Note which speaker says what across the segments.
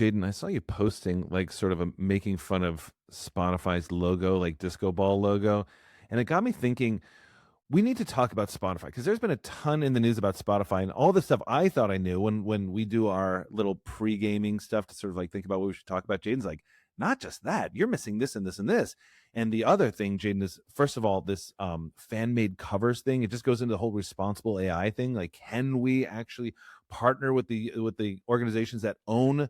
Speaker 1: Jaden, I saw you posting like sort of a making fun of Spotify's logo, like disco ball logo, and it got me thinking we need to talk about Spotify because there's been a ton in the news about Spotify and all the stuff I thought I knew when we do our little pre-gaming stuff to sort of like think about what we should talk about. Jaden's like, not just that, you're missing this and this and this. And the other thing, Jaden, is first of all, this fan made covers thing. It just goes into the whole responsible AI thing. Like, can we actually partner with the organizations that own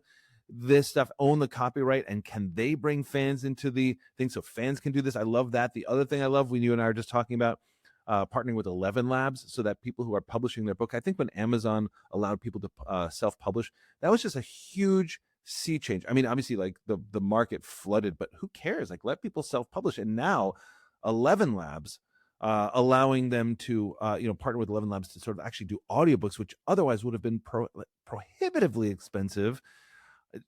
Speaker 1: this stuff, own the copyright, and can they bring fans into the thing so fans can do this? I love that. The other thing I love when you and I are just talking about partnering with 11 Labs so that people who are publishing their book, I think when Amazon allowed people to self-publish, that was just a huge sea change. I mean, obviously, like the market flooded, but who cares? Like, let people self-publish. And now 11 Labs allowing them to partner with 11 Labs to sort of actually do audiobooks, which otherwise would have been prohibitively expensive.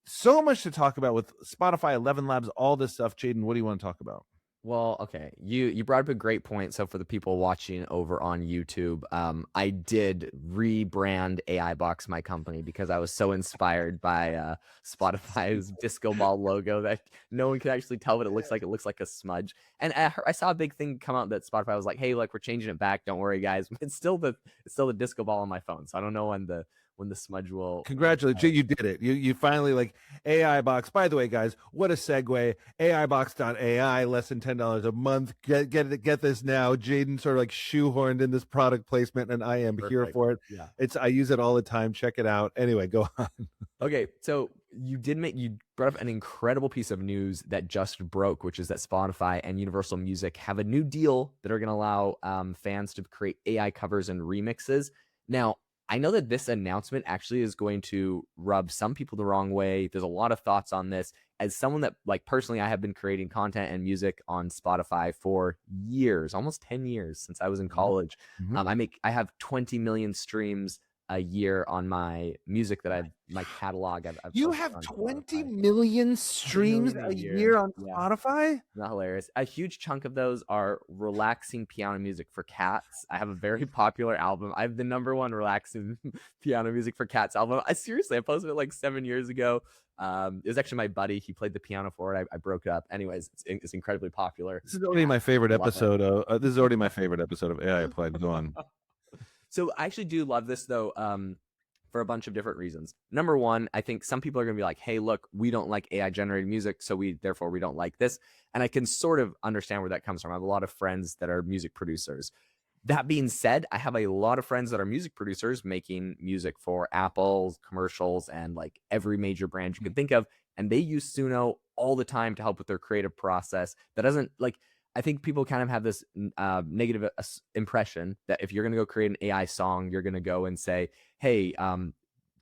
Speaker 1: So much to talk about with Spotify, 11 Labs, all this stuff. Jaden, what do you want to talk about?
Speaker 2: Well, okay. You brought up a great point. So for the people watching over on YouTube, I did rebrand AI Box, my company, because I was so inspired by Spotify's disco ball logo that no one can actually tell what it looks like. It looks like a smudge. And I saw a big thing come out that Spotify was like, "Hey, look, we're changing it back. Don't worry, guys." It's still the disco ball on my phone. So I don't know when the smudge will.
Speaker 1: Congratulations, you did it. You finally like AI Box. By the way, guys, what a segue. AIbox.ai, less than $10 a month. Get this now. Jaden sort of like shoehorned in this product placement, and I am here
Speaker 2: Perfect.
Speaker 1: for it.
Speaker 2: Yeah.
Speaker 1: I use it all the time. Check it out. Anyway, go on.
Speaker 2: Okay, so you brought up an incredible piece of news that just broke, which is that Spotify and Universal Music have a new deal that are going to allow fans to create AI covers and remixes. Now, I know that this announcement actually is going to rub some people the wrong way. There's a lot of thoughts on this. As someone that, like, personally, I have been creating content and music on Spotify for years, almost 10 years since I was in college.
Speaker 1: Mhm.
Speaker 2: I have 20 million streams a year on my music my catalog. I've
Speaker 1: You
Speaker 2: posted
Speaker 1: have
Speaker 2: on
Speaker 1: 20
Speaker 2: Spotify.
Speaker 1: million
Speaker 2: 20
Speaker 1: streams
Speaker 2: million a
Speaker 1: a
Speaker 2: year.
Speaker 1: year on
Speaker 2: Yeah.
Speaker 1: Spotify?
Speaker 2: Not hilarious. A huge chunk of those are relaxing piano music for cats. I have a very popular album. I have the number one relaxing piano music for cats album. I posted it like 7 years ago. It was actually my buddy. He played the piano for it. I broke up. Anyways, it's incredibly popular.
Speaker 1: This is already my favorite
Speaker 2: I love it.
Speaker 1: episode. This is already my favorite episode of AI Applied. Go on.
Speaker 2: So I actually do love this though. For a bunch of different reasons. Number one, I think some people are going to be like, "Hey, look, we don't like AI generated music, so we don't like this." And I can sort of understand where that comes from. I have a lot of friends that are music producers. That being said, I have a lot of friends that are music producers making music for Apple commercials and like every major brand you can think of, and they use Suno all the time to help with their creative process. That doesn't like I think people kind of have this negative impression that if you're going to go create an AI song, you're going to go and say, "Hey,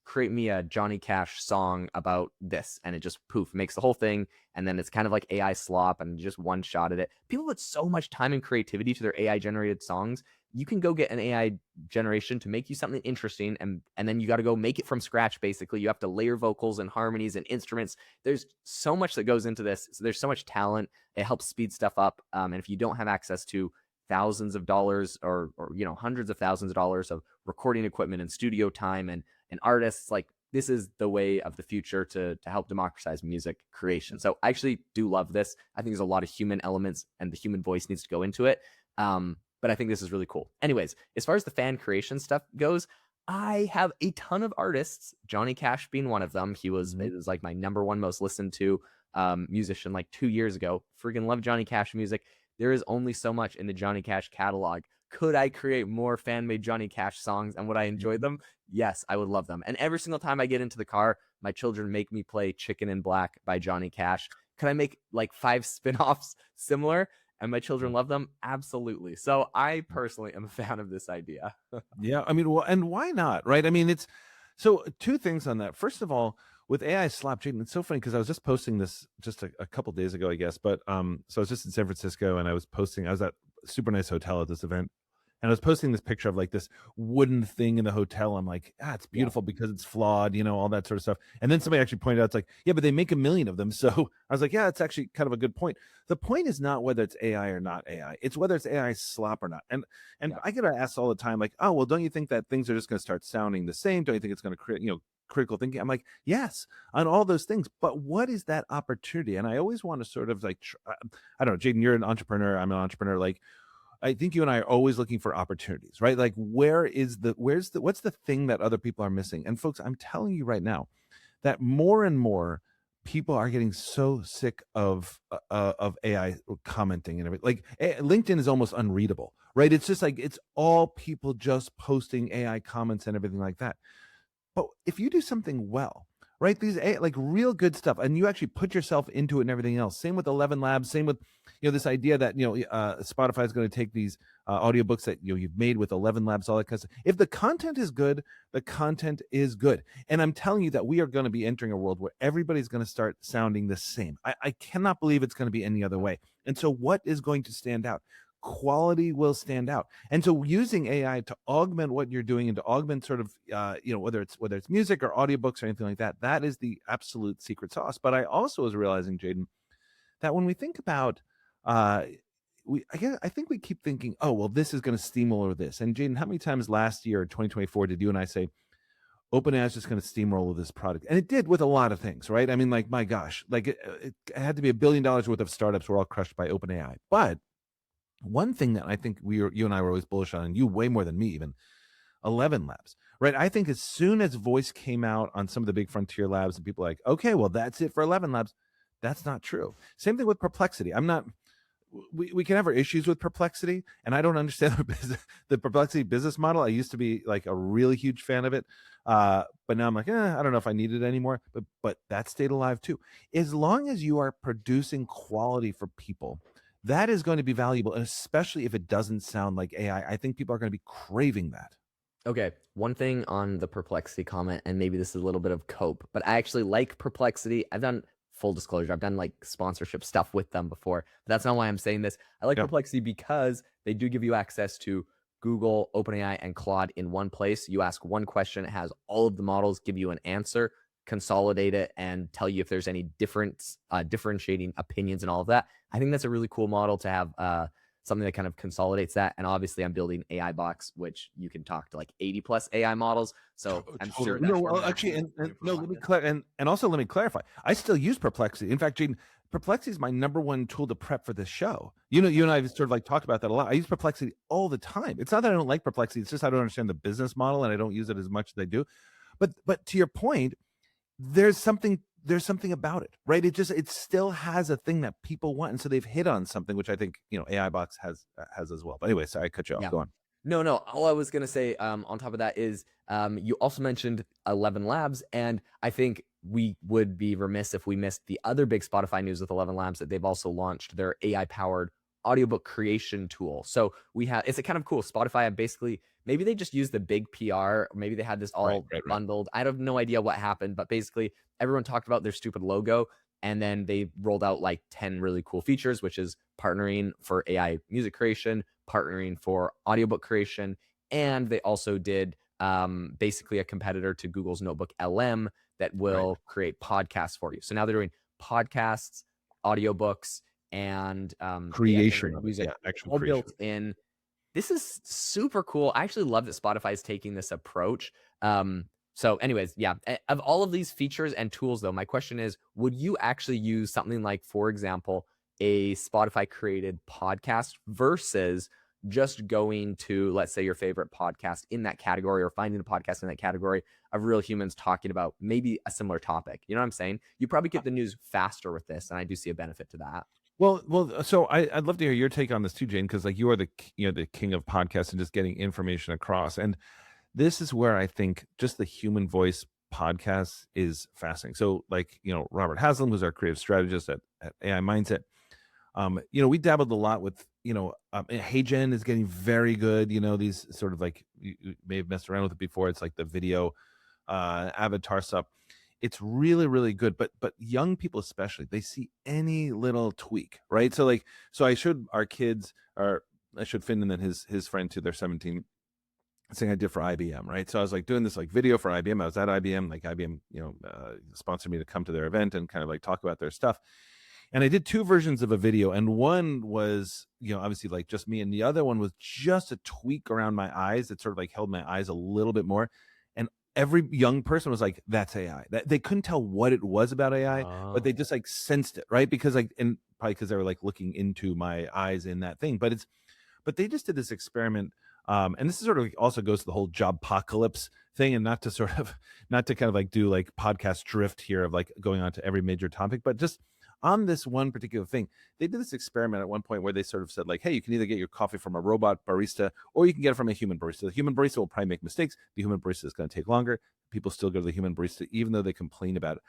Speaker 2: create me a Johnny Cash song about this," and it just poof makes the whole thing, and then it's kind of like AI slop and just one shot at it. People put so much time and creativity to their AI generated songs. You can go get an AI generation to make you something interesting, and then you got to go make it from scratch. Basically, you have to layer vocals and harmonies and instruments. There's so much that goes into this. So there's so much talent. It helps speed stuff up. And if you don't have access to thousands of dollars or hundreds of thousands of dollars of recording equipment and studio time and artists, like, this is the way of the future to help democratize music creation. So I actually do love this. I think there's a lot of human elements and the human voice needs to go into it. But I think this is really cool. Anyways, as far as the fan creation stuff goes, I have a ton of artists, Johnny Cash being one of them. It was like my number one most listened to musician like 2 years ago. Freaking love Johnny Cash music. There is only so much in the Johnny Cash catalog. Could I create more fan-made Johnny Cash songs, and would I enjoy them? Yes, I would love them. And every single time I get into the car, my children make me play Chicken in Black by Johnny Cash. Could I make like 5 spin-offs similar and my children love them? Absolutely. So I personally am a fan of this idea.
Speaker 1: Yeah, I mean, well, and why not, right? I mean, it's so two things on that. First of all, with AI slap Jaden, it's so funny because I was just posting this just a couple days ago, I guess. But so I was just in San Francisco and I was at a super nice hotel at this event. And I was posting this picture of like this wooden thing in the hotel. I'm like, it's
Speaker 2: Yeah.
Speaker 1: beautiful because it's flawed, all that sort of stuff. And then somebody actually pointed out, it's like, yeah, but they make a million of them. So I was like, yeah, it's actually kind of a good point. The point is not whether it's AI or not AI. It's whether it's AI slop or not. And
Speaker 2: Yeah.
Speaker 1: I get asked all the time, like, oh, well, don't you think that things are just going to start sounding the same? Don't you think it's going to create, critical thinking. I'm like, yes, on all those things. But what is that opportunity? And I always want to sort of like, I don't know, Jaden, you're an entrepreneur. I'm an entrepreneur. Like, I think you and I are always looking for opportunities, right? Like, what's the thing that other people are missing? And folks, I'm telling you right now that more and more people are getting so sick of AI commenting and everything. Like LinkedIn is almost unreadable, right? It's just like it's all people just posting AI comments and everything like that. But if you do something well, right, these like real good stuff, and you actually put yourself into it and everything else. Same with 11 Labs. Same with this idea that Spotify is going to take these audiobooks that you've made with 11 Labs, all that kind of stuff. If the content is good, the content is good. And I'm telling you that we are going to be entering a world where everybody's going to start sounding the same. I cannot believe it's going to be any other way. And so, what is going to stand out? Quality will stand out. And so using AI to augment what you're doing and to augment sort of whether it's music or audiobooks or anything like that, that is the absolute secret sauce. But I also was realizing, Jaden, that when we think about I think we keep thinking, oh well, this is going to steamroller this. And Jaden, how many times last year 2024 did you and I say OpenAI is just going to steamroll this product? And it did with a lot of things, right? I mean, like, my gosh, like it had to be $1 billion worth of startups were all crushed by OpenAI. But one thing that I think you and I were always bullish on, and you way more than me even, 11 Labs, right? I think as soon as voice came out on some of the big frontier labs and people are like, okay, well, that's it for 11 Labs. That's not true. Same thing with Perplexity. We can have our issues with Perplexity, and I don't understand the Perplexity business model. I used to be like a really huge fan of it, but now I'm like, I don't know if I need it anymore. But that stayed alive too. As long as you are producing quality for people, that is going to be valuable, and especially if it doesn't sound like AI, I think people are going to be craving that.
Speaker 2: Okay, one thing on the Perplexity comment, and maybe this is a little bit of cope, but I actually like Perplexity. I've done, full disclosure, I've done like sponsorship stuff with them before, but that's not why I'm saying this. I like Perplexity because they do give you access to Google, OpenAI, and Claude in one place. You ask one question, it has all of the models, give you an answer, consolidate it, and tell you if there's any differentiating opinions and all of that. I think that's a really cool model to have something that kind of consolidates that. And obviously I'm building AI Box, which you can talk to like 80 plus AI models. So I'm sure that
Speaker 1: let me clarify. I still use Perplexity. In fact, Jaden, Perplexity is my number one tool to prep for this show. You and I have sort of like talked about that a lot. I use Perplexity all the time. It's not that I don't like Perplexity. It's just I don't understand the business model and I don't use it as much as I do. But to your point, there's something about it, right? It still has a thing that people want, and so they've hit on something which I think AI Box has as well. But anyway, sorry, I cut you off. Go on.
Speaker 2: No, all I was gonna say on top of that is you also mentioned 11 Labs, and I think we would be remiss if we missed the other big Spotify news with 11 Labs, that they've also launched their AI powered audiobook creation tool. So it's a kind of cool. Spotify basically, maybe they just used the big PR, or maybe they had this all bundled. I have no idea what happened, but basically everyone talked about their stupid logo, and then they rolled out like 10 really cool features, which is partnering for AI music creation, partnering for audiobook creation, and they also did basically a competitor to Google's Notebook LM that will create podcasts for you. So now they're doing podcasts, audiobooks, and
Speaker 1: creation of
Speaker 2: music,
Speaker 1: actual
Speaker 2: all
Speaker 1: creation.
Speaker 2: built in. This is super cool. I actually love that Spotify is taking this approach. So anyways, yeah, of all of these features and tools though, my question is, would you actually use something like, for example, a Spotify created podcast versus just going to, let's say, your favorite podcast in that category, or finding a podcast in that category of real humans talking about maybe a similar topic? You know what I'm saying? You probably get the news faster with this, and I do see a benefit to that.
Speaker 1: Well, so I'd love to hear your take on this too, Jane, because like you are the king of podcasts and just getting information across. And this is where I think just the human voice podcast is fascinating. So like, Robert Haslam, who's our creative strategist at AI Mindset, we dabbled a lot with, HeyGen is getting very good. These sort of like, you may have messed around with it before. It's like the video avatar stuff. It's really, really good. But young people especially, they see any little tweak, right? So I showed our kids, or I showed Finn and then his friend too, they're 17, thing I did for IBM, right? So I was like doing this like video for IBM. I was at IBM, like IBM, sponsored me to come to their event and kind of like talk about their stuff. And I did 2 versions of a video, and one was, obviously like just me, and the other one was just a tweak around my eyes that sort of like held my eyes a little bit more. And every young person was like, "That's AI." That they couldn't tell what it was about AI, but they
Speaker 2: Oh.
Speaker 1: just like sensed it, right? Because like, and probably because they were like looking into my eyes in that thing. But they just did this experiment, and this is sort of like also goes to the whole job apocalypse thing, and not to sort of not to kind of like do like podcast drift here of like going on to every major topic, but just on this one particular thing, they did this experiment at one point where they sort of said like, hey, you can either get your coffee from a robot barista or you can get it from a human barista. The human barista will probably make mistakes. The human barista is going to take longer. People still go to the human barista even though they complain about it.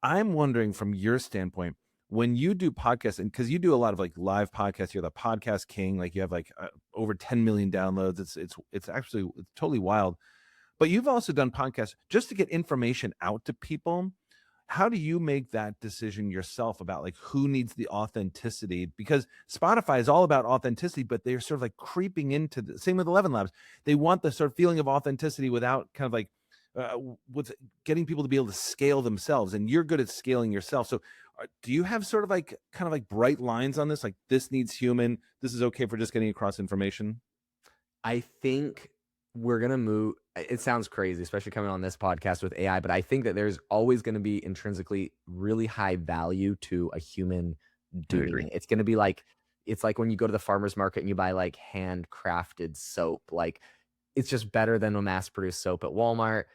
Speaker 1: I'm wondering from your standpoint, when you do podcasts, and because you do a lot of like live podcasts, you're the podcast king, like you have like over 10 million downloads. It's actually it's totally wild. But you've also done podcasts just to get information out to people. How do you make that decision yourself about like who needs the authenticity? Because Spotify is all about authenticity, but they're sort of like creeping into the same with 11 Labs. They want the sort of feeling of authenticity without kind of like with getting people to be able to scale themselves. And you're good at scaling yourself. So do you have sort of like kind of like bright lines on this? Like this needs human. This is okay for just getting across information.
Speaker 2: I think we're gonna move. It sounds crazy, especially coming on this podcast with AI, but I think that there's always going to be intrinsically really high value to a human
Speaker 1: I
Speaker 2: doing
Speaker 1: agree.
Speaker 2: it. It's going to be like it's like when you go to the farmer's market and you buy like handcrafted soap. Like it's just better than a mass-produced soap at Walmart.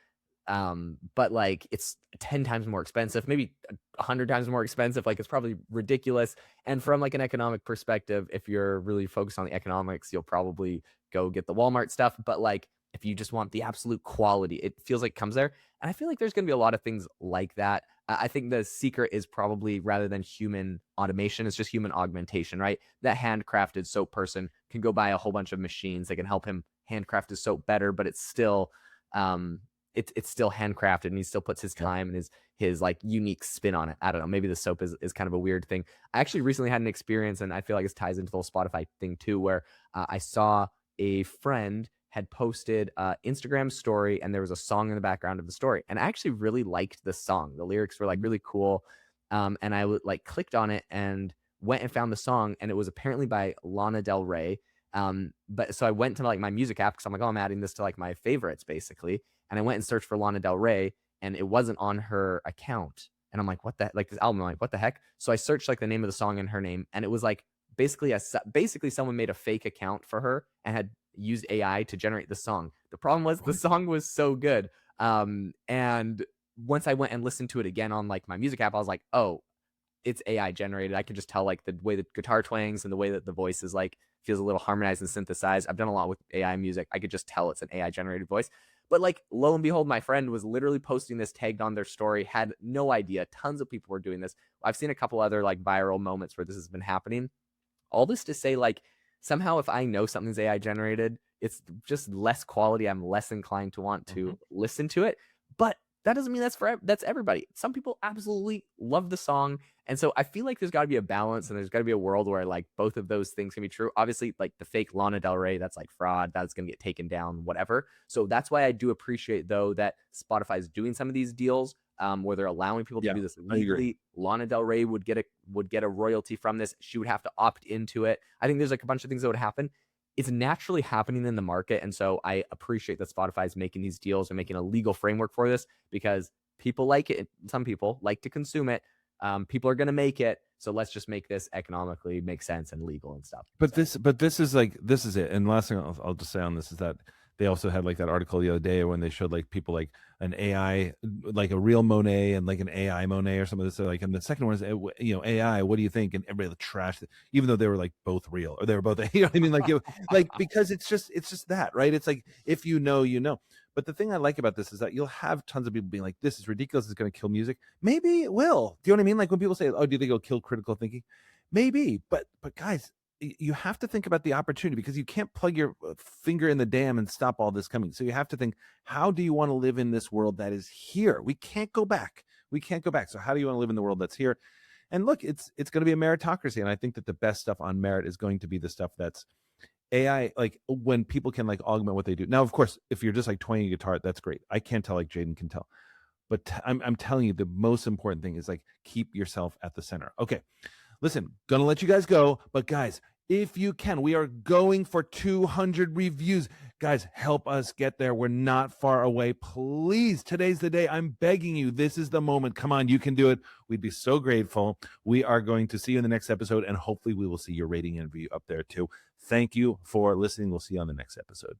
Speaker 2: But like it's 10 times more expensive, maybe 100 times more expensive. Like it's probably ridiculous. And from like an economic perspective, if you're really focused on the economics, you'll probably go get the Walmart stuff. But like if you just want the absolute quality, it feels like it comes there. And I feel like there's going to be a lot of things like that. I think the secret is probably rather than human automation, it's just human augmentation, right? That handcrafted soap person can go buy a whole bunch of machines that can help him handcraft his soap better, but it's still um it's still handcrafted and he still puts his
Speaker 1: Yeah.
Speaker 2: time and his like unique spin on it. I don't know. Maybe the soap is kind of a weird thing. I actually recently had an experience, and I feel like this ties into the whole Spotify thing too, where I saw a friend had posted Instagram story and there was a song in the background of the story. And I actually really liked the song. The lyrics were like really cool. And I like clicked on it and went and found the song, and it was apparently by Lana Del Rey. But so I went to like my music app because I'm like, oh, I'm adding this to like my favorites basically. And I went and searched for Lana Del Rey, and it wasn't on her account. And I'm like, what the like this album? I'm like, what the heck? So I searched like the name of the song and her name, and it was like basically someone made a fake account for her and had used AI to generate the song. The problem was the
Speaker 1: What?
Speaker 2: song was so good. And once I went and listened to it again on like my music app, I was like, oh, it's AI generated. I can just tell like the way the guitar twangs and the way that the voice is like feels a little harmonized and synthesized. I've done a lot with AI music. I could just tell it's an AI generated voice. But like lo and behold, my friend was literally posting this tagged on their story, had no idea. Tons of people were doing this. I've seen a couple other like viral moments where this has been happening. All this to say, like, somehow if I know something's AI generated, it's just less quality. I'm less inclined to want
Speaker 1: Mhm.
Speaker 2: to listen to it. But that doesn't mean that's everybody. Some people absolutely love the song. And so I feel like there's got to be a balance, and there's got to be a world where like both of those things can be true. Obviously, like the fake Lana Del Rey, that's like fraud. That's going to get taken down, whatever. So that's why I do appreciate though that Spotify is doing some of these deals where they're allowing people to
Speaker 1: Yeah,
Speaker 2: do this
Speaker 1: I agree.
Speaker 2: legally. Lana Del Rey would get a royalty from this. She would have to opt into it. I think there's like a bunch of things that would happen. It's naturally happening in the market, and so I appreciate that Spotify is making these deals and making a legal framework for this because people like it. Some people like to consume it. People are going to make it, so let's just make this economically make sense and legal and stuff.
Speaker 1: But
Speaker 2: So
Speaker 1: this is like this is it. And last thing I'll just say on this is that they also had like that article the other day when they showed like people like an AI, like a real Monet and like an AI Monet or something. So like, and the second one is AI. What do you think? And everybody like, trashed it, even though they were like both real or they were both. You know what I mean? Like like because it's just that, right? It's like if you know, you know. But the thing I like about this is that you'll have tons of people being like, "This is ridiculous. It's going to kill music." Maybe it will. Do you know what I mean? Like when people say, "Oh, do you think it'll kill critical thinking?" Maybe, but guys, you have to think about the opportunity because you can't plug your finger in the dam and stop all this coming. So you have to think, how do you want to live in this world that is here? We can't go back. We can't go back. So how do you want to live in the world that's here? And look, it's going to be a meritocracy, and I think that the best stuff on merit is going to be the stuff that's AI. Like when people can like augment what they do. Now, of course, if you're just like twanging a guitar, that's great. I can't tell like Jaden can tell, but I'm telling you, the most important thing is like keep yourself at the center. Okay, listen, gonna let you guys go, but guys, if you can, we are going for 200 reviews. Guys, help us get there. We're not far away. Please, today's the day. I'm begging you. This is the moment. Come on, you can do it. We'd be so grateful. We are going to see you in the next episode, and hopefully we will see your rating and review up there too. Thank you for listening. We'll see you on the next episode.